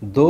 2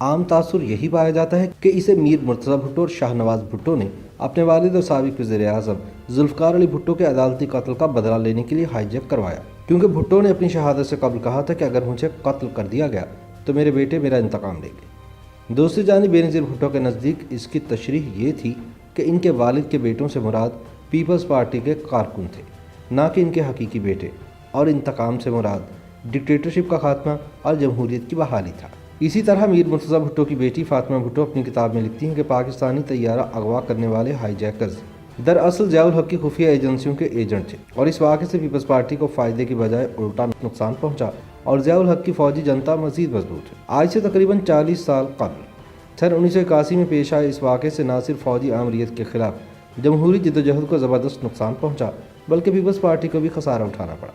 عام تاثر یہی پایا جاتا ہے کہ اسے میر مرتضی بھٹو اور شاہ نواز بھٹو نے اپنے والد اور سابق وزیر اعظم ذوالفقار علی بھٹو کے عدالتی قتل کا بدلہ لینے کے لیے ہائی جیک کروایا، کیونکہ بھٹو نے اپنی شہادت سے قبل کہا تھا کہ اگر مجھے قتل کر دیا گیا تو میرے بیٹے میرا انتقام لیں گے۔ دوسری جانب بینظیر بھٹو کے نزدیک اس کی تشریح یہ تھی کہ ان کے والد کے بیٹوں سے مراد پیپلز پارٹی کے کارکن تھے، نہ کہ ان کے حقیقی بیٹے، اور انتقام سے مراد ڈکٹیٹرشپ کا خاتمہ اور جمہوریت کی بحالی تھا۔ اسی طرح میر مرتضی بھٹو کی بیٹی فاطمہ بھٹو اپنی کتاب میں لکھتی ہیں کہ پاکستانی طیارہ اغوا کرنے والے ہائی جیکرز دراصل ضیاء الحق کی خفیہ ایجنسیوں کے ایجنٹ تھے، اور اس واقعے سے پیپلز پارٹی کو فائدے کی بجائے الٹا نقصان پہنچا اور ضیاء الحق کی فوجی جنتا مزید مضبوط ہوئی۔ آج سے تقریباً 40 سال قبل سن 1981 میں پیش آئے اس واقعے سے نہ صرف فوجی آمریت کے خلاف جمہوری جدوجہد کو زبردست نقصان پہنچا، بلکہ پیپلز پارٹی کو بھی خسارہ اٹھانا پڑا۔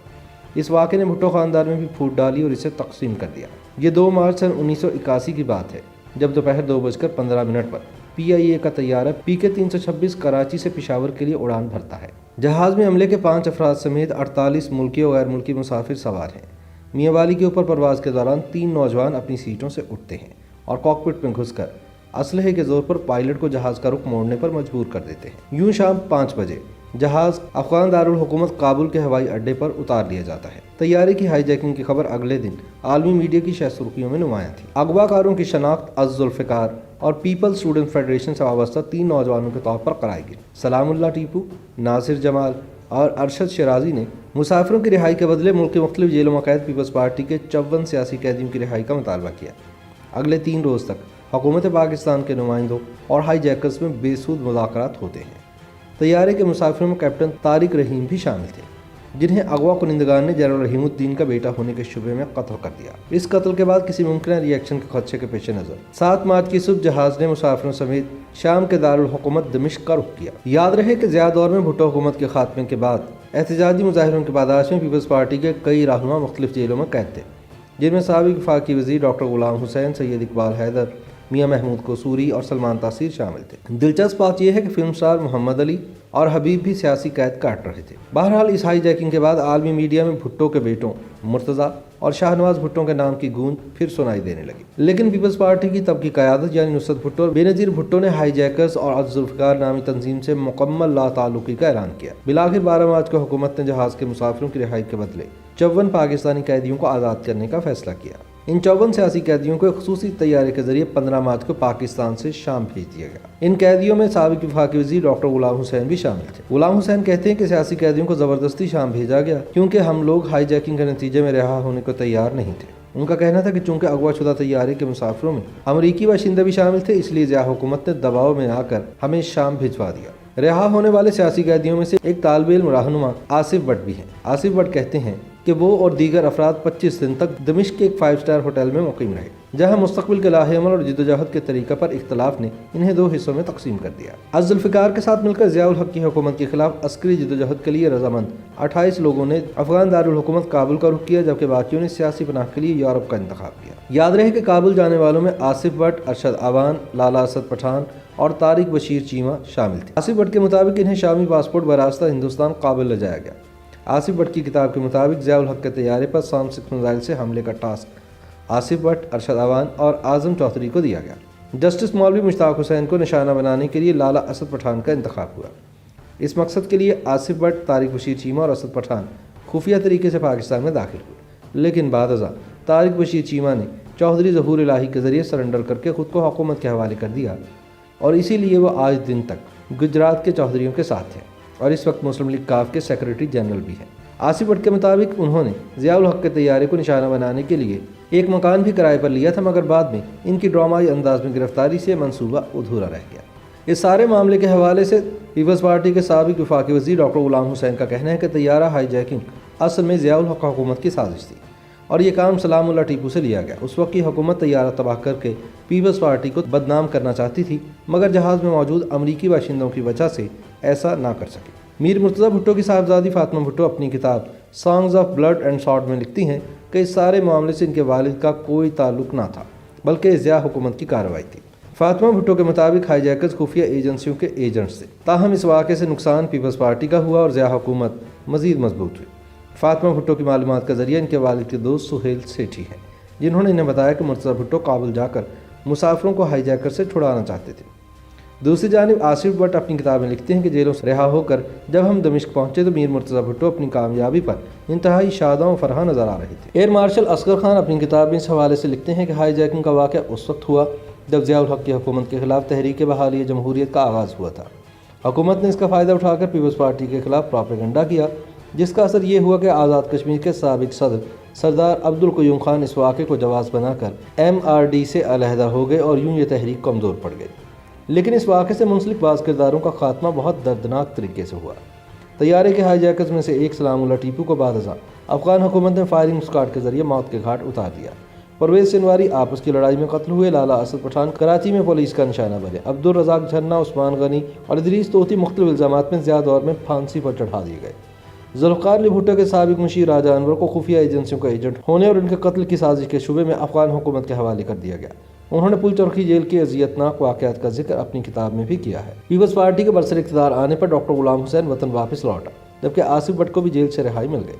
اس واقعے نے بھٹو خاندان میں بھی پھوٹ ڈالی اور اسے تقسیم کر دیا۔ یہ 2 مارچ سن 1981 کی بات ہے، جب دوپہر 2:15 پر PIA کا طیارہ PK 326 کراچی سے پشاور کے لیے اڑان بھرتا ہے۔ جہاز میں عملے کے 5 افراد سمیت 48 ملکی اور غیر ملکی مسافر سوار ہیں۔ میاں والی کے اوپر پرواز کے دوران 3 نوجوان اپنی سیٹوں سے اٹھتے ہیں اور کاکپٹ میں گھس کر اسلحے کے زور پر پائلٹ کو جہاز کا رخ موڑنے پر مجبور کر دیتے ہیں۔ یوں شام 5 بجے جہاز افغان دارالحکومت کابل کے ہوائی اڈے پر اتار لیا جاتا ہے۔ طیارے کی ہائی جیکنگ کی خبر اگلے دن عالمی میڈیا کی شہ سرخیوں میں نمایاں تھی۔ اغوا کاروں کی شناخت از ذوالفقار اور پیپلز اسٹوڈنٹ فیڈریشن سے وابستہ 3 نوجوانوں کے طور پر کرائی گئی۔ سلام اللہ ٹیپو، ناصر جمال اور ارشد شیرازی نے مسافروں کی رہائی کے بدلے ملک کے مختلف جیلوں میں قید پیپلز پارٹی کے 54 سیاسی قیدیوں کی رہائی کا مطالبہ کیا۔ اگلے 3 روز تک حکومت پاکستان کے نمائندوں اور ہائی جیکرز میں بے سود مذاکرات ہوتے ہیں۔ طیارے کے مسافروں میں کیپٹن طارق رحیم بھی شامل تھے، جنہیں اغوا کنندگان نے جنرل رحیم الدین کا بیٹا ہونے کے شبے میں قتل کر دیا۔ اس قتل کے بعد کسی ممکنہ ری ایکشن کے خدشے کے پیش نظر 7 مارچ کی صبح جہاز نے مسافروں سمیت شام کے دارالحکومت دمشق کا رخ کیا۔ یاد رہے کہ ضیاء دور میں بھٹو حکومت کے خاتمے کے بعد احتجاجی مظاہروں کی پاداش میں پیپلز پارٹی کے کئی رہنما مختلف جیلوں میں قید تھے، جن میں سابق وفاقی وزیر ڈاکٹر غلام حسین، سید اقبال حیدر، میاں محمود قصوری اور سلمان تاثیر شامل تھے۔ دلچسپ بات یہ ہے کہ فلم سٹار محمد علی اور حبیب بھی سیاسی قید کاٹ رہے تھے۔ بہرحال اس ہائی جیکنگ کے بعد عالمی میڈیا میں بھٹو کے بیٹوں مرتضی اور شاہ نواز بھٹو کے نام کی گونج پھر سنائی دینے لگی، لیکن پیپلز پارٹی کی تب کی قیادت یعنی نصرت بھٹو اور بینظیر بھٹو نے ہائی جیکرز اور ذوالفقار نامی تنظیم سے مکمل لا تعلقی کا اعلان کیا۔ بالآخر 12 مارچ کو حکومت نے جہاز کے مسافروں کی رہائی کے بدلے 54 پاکستانی قیدیوں کو آزاد کرنے کا فیصلہ کیا۔ ان 54 سیاسی قیدیوں کو ایک خصوصی طیارے کے ذریعے 15 مارچ کو پاکستان سے شام بھیج دیا گیا۔ ان قیدیوں میں سابق وفاقی وزیر ڈاکٹر غلام حسین بھی شامل تھے۔ غلام حسین کہتے ہیں کہ سیاسی قیدیوں کو زبردستی شام بھیجا گیا کیونکہ ہم لوگ ہائی جیکنگ کے نتیجے میں رہا ہونے کو تیار نہیں تھے۔ ان کا کہنا تھا کہ چونکہ اغوا شدہ طیارے کے مسافروں میں امریکی باشندے بھی شامل تھے، اس لیے ضیاء حکومت نے دباؤ میں آ کر ہمیں شام بھجوا دیا۔ رہا ہونے والے سیاسی قیدیوں میں سے ایک طالب علم رہنما آصف بٹ بھی ہیں۔ آصف بٹ کہتے ہیں کہ وہ اور دیگر افراد 25 دن تک دمشق کے ایک 5 اسٹار ہوٹل میں مقیم رہے، جہاں مستقبل کے لاہ عمل اور جدوجہد کے طریقہ پر اختلاف نے انہیں 2 حصوں میں تقسیم کر دیا۔ از ذوالفقار کے ساتھ مل کر ضیاء الحق کی حکومت کے خلاف عسکری جدوجہد کے لیے رضامند 28 لوگوں نے افغان دارالحکومت کابل کا رخ کیا، جبکہ باقیوں نے سیاسی پناہ کے لیے یورپ کا انتخاب کیا۔ یاد رہے کہ کابل جانے والوں میں آصف بٹ، ارشد اعوان، لالا اسد پٹھان اور طارق بشیر چیمہ شامل تھے۔ آصف بٹ کے مطابق انہیں شامی پاسپورٹ براستہ ہندوستان کابل لے جایا گیا۔ آصف بٹ کی کتاب کے مطابق ضیاء الحق کے طیارے پر سام 6 میزائل سے حملے کا ٹاسک آصف بٹ، ارشد اعوان اور اعظم چودھری کو دیا گیا۔ جسٹس مولوی مشتاق حسین کو نشانہ بنانے کے لیے لالا اسد پٹھان کا انتخاب ہوا۔ اس مقصد کے لیے آصف بٹ، طارق بشیر چیمہ اور اسد پٹھان خفیہ طریقے سے پاکستان میں داخل ہوئے، لیکن بعد ازاں طارق بشیر چیمہ نے چودھری ظہور الہی کے ذریعے سرنڈر کر کے خود کو حکومت کے حوالے کر دیا، اور اسی لیے وہ آج دن تک گجرات کے چودھریوں کے ساتھ ہیں اور اس وقت مسلم لیگ کاف کے سیکرٹری جنرل بھی ہیں۔ آصف بٹ کے مطابق انہوں نے ضیاء الحق کے طیارے کو نشانہ بنانے کے لیے ایک مکان بھی کرائے پر لیا تھا، مگر بعد میں ان کی ڈرامائی انداز میں گرفتاری سے منصوبہ ادھورا رہ گیا۔ اس سارے معاملے کے حوالے سے پیپلز پارٹی کے سابق وفاقی وزیر ڈاکٹر غلام حسین کا کہنا ہے کہ طیارہ ہائی جیکنگ اصل میں ضیاء الحق حکومت کی سازش تھی اور یہ کام سلام اللہ ٹیپو سے لیا گیا۔ اس وقت کی حکومت طیارہ تباہ کر کے پیپلز پارٹی کو بدنام کرنا چاہتی تھی، مگر جہاز میں موجود امریکی باشندوں کی وجہ سے ایسا نہ کر سکی۔ میر مرتضی بھٹو کی صاحبزادی فاطمہ بھٹو اپنی کتاب songs of blood and sword میں لکھتی ہیں کہ اس سارے معاملے سے ان کے والد کا کوئی تعلق نہ تھا، بلکہ ضیاء حکومت کی کارروائی تھی۔ فاطمہ بھٹو کے مطابق ہائی جیکرز خفیہ ایجنسیوں کے ایجنٹس تھے، تاہم اس واقعے سے نقصان پیپلز پارٹی کا ہوا اور ضیاء حکومت مزید مضبوط ہوئی۔ فاطمہ بھٹو کی معلومات کا ذریعہ ان کے والد کے دوست سہیل سیٹھی ہیں، جنہوں نے انہیں بتایا کہ مرتضیٰ بھٹو کابل جا کر مسافروں کو ہائی جیکر سے چھڑانا چاہتے تھے۔ دوسری جانب آصف بٹ اپنی کتاب میں لکھتے ہیں کہ جیلوں سے رہا ہو کر جب ہم دمشق پہنچے تو میر مرتضیٰ بھٹو اپنی کامیابی پر انتہائی شاداں و فرحاں نظر آ رہے تھے۔ ایئر مارشل اصغر خان اپنی کتاب میں اس حوالے سے لکھتے ہیں کہ ہائی جیکنگ کا واقعہ اس وقت ہوا جب ضیاء الحق کی حکومت کے خلاف تحریک بحالی جمہوریت کا آغاز ہوا تھا۔ حکومت نے اس کا فائدہ اٹھا کر پیپلز پارٹی کے خلاف پروپیگنڈا کیا، جس کا اثر یہ ہوا کہ آزاد کشمیر کے سابق صدر سردار عبدالقیوم خان اس واقعے کو جواز بنا کر MRD سے علیحدہ ہو گئے اور یوں یہ تحریک کمزور پڑ گئی۔ لیکن اس واقعے سے منسلک بعض کرداروں کا خاتمہ بہت دردناک طریقے سے ہوا۔ طیارے کے ہائی جیکرز میں سے ایک سلام اللہ ٹیپو کو بعد ازاں افغان حکومت نے فائرنگ اسکواڈ کے ذریعے موت کے گھاٹ اتار دیا۔ پرویز سنواری آپس کی لڑائی میں قتل ہوئے، لالا اسد پٹھان کراچی میں پولیس کا نشانہ بنے، عبدالرزاق جھنا، عثمان غنی اور ادریس توتی مختلف الزامات میں ضیاء دور میں پھانسی پر چڑھا دیے گئے۔ ذوالفقار علی بھٹو کے سابق مشیر راجہ انور کو خفیہ ایجنسیوں کا ایجنٹ ہونے اور ان کے قتل کی سازش کے شبے میں افغان حکومت کے حوالے کر دیا گیا۔ انہوں نے پل چرخی جیل کے اذیتناک واقعات کا ذکر اپنی کتاب میں بھی کیا ہے۔ پیپلز پارٹی کے برسر اقتدار آنے پر ڈاکٹر غلام حسین وطن واپس لوٹا، جبکہ آصف بٹ کو بھی جیل سے رہائی مل گئی۔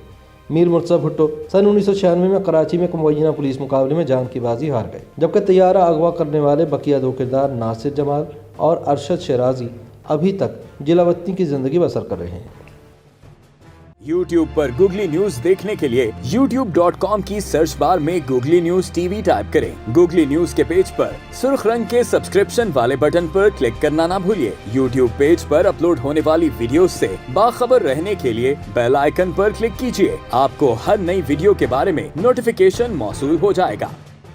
میر مرتضیٰ بھٹو سن 1996 میں کراچی میں مبینہ پولیس مقابلے میں جان کی بازی ہار گئے، جبکہ طیارہ اغوا کرنے والے بقیہ دو کردار ناصر جمال اور ارشد شیرازی ابھی تک جلا وطنی کی زندگی بسر کر رہے ہیں۔ YouTube پر گوگلی نیوز دیکھنے کے لیے youtube.com کی سرچ بار میں googly news T V type کریں۔ گوگلی نیوز کے پیج پر سرخ رنگ کے سبسکرپشن والے بٹن پر کلک کرنا نہ بھولیے۔ YouTube پیج پر اپلوڈ ہونے والی ویڈیوز سے باخبر رہنے کے لیے بیل آئیکن پر کلک کیجیے۔ آپ کو ہر نئی ویڈیو کے بارے میں نوٹیفیکیشن موصول ہو جائے گا۔